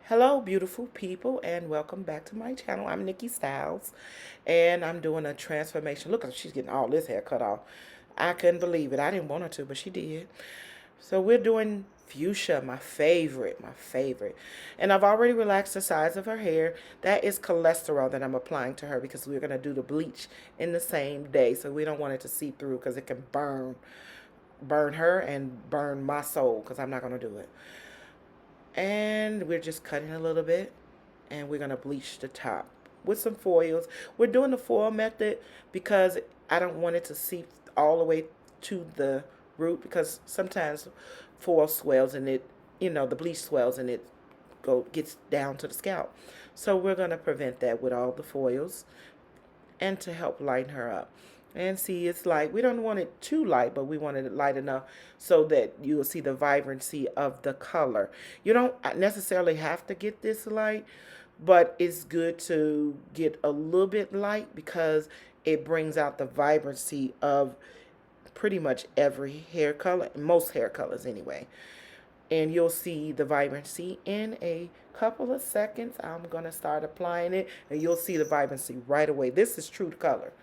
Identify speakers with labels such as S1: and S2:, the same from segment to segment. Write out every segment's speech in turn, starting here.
S1: Hello, beautiful people, and welcome back to my channel. I'm Nicky Stylz, and I'm doing a transformation. Look, she's getting all this hair cut off. I couldn't believe it. I didn't want her to, but she did. So we're doing fuchsia, my favorite, my favorite. And I've already relaxed the size of her hair. That is cholesterol that I'm applying to her because we're going to do the bleach in the same day. So we don't want it to seep through because it can burn her and burn my soul because I'm not going to do it. And we're just cutting a little bit, and we're going to bleach the top with some foils. We're doing the foil method because I don't want it to seep all the way to the root, because sometimes foil swells and the bleach swells and it gets down to the scalp. So we're going to prevent that with all the foils and to help lighten her up. And see, it's like we don't want it too light, but we want it light enough so that you will see the vibrancy of the color. You don't necessarily have to get this light, but it's good to get a little bit light because it brings out the vibrancy of pretty much every hair color, most hair colors anyway. And you'll see the vibrancy in a couple of seconds. I'm going to start applying it, and you'll see the vibrancy right away. This is true color.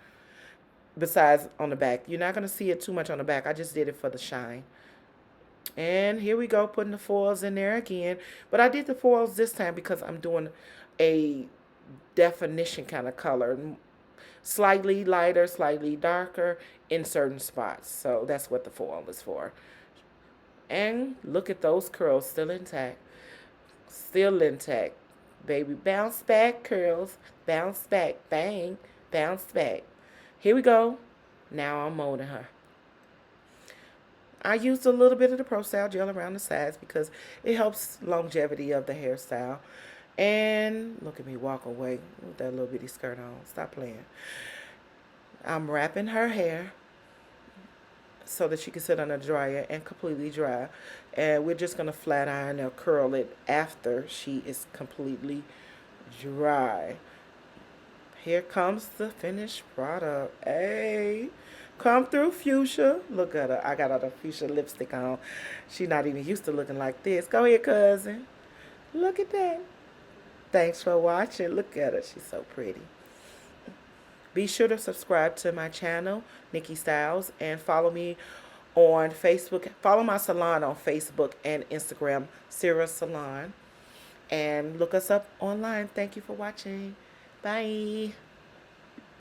S1: Besides on the back, you're not going to see it too much on the back. I just did it for the shine. And here we go, putting the foils in there again. But I did the foils this time because I'm doing a definition kind of color. Slightly lighter, slightly darker in certain spots. So that's what the foil is for. And look at those curls, still intact. Still intact. Baby, bounce back curls. Bounce back. Bang. Bounce back. Here we go. Now I'm molding her. I used a little bit of the Pro Style gel around the sides because it helps longevity of the hairstyle. And look at me walk away with that little bitty skirt on. Stop playing. I'm wrapping her hair so that she can sit on the dryer and completely dry. And we're just going to flat iron or curl it after she is completely dry. Here comes the finished product. Hey, come through, fuchsia. Look at her. I got her the fuchsia lipstick on. She's not even used to looking like this. Go ahead, cousin. Look at that. Thanks for watching. Look at her. She's so pretty. Be sure to subscribe to my channel, Nicky Stylz, and follow me on Facebook. Follow my salon on Facebook and Instagram, Sira Salon. And look us up online. Thank you for watching. Bye.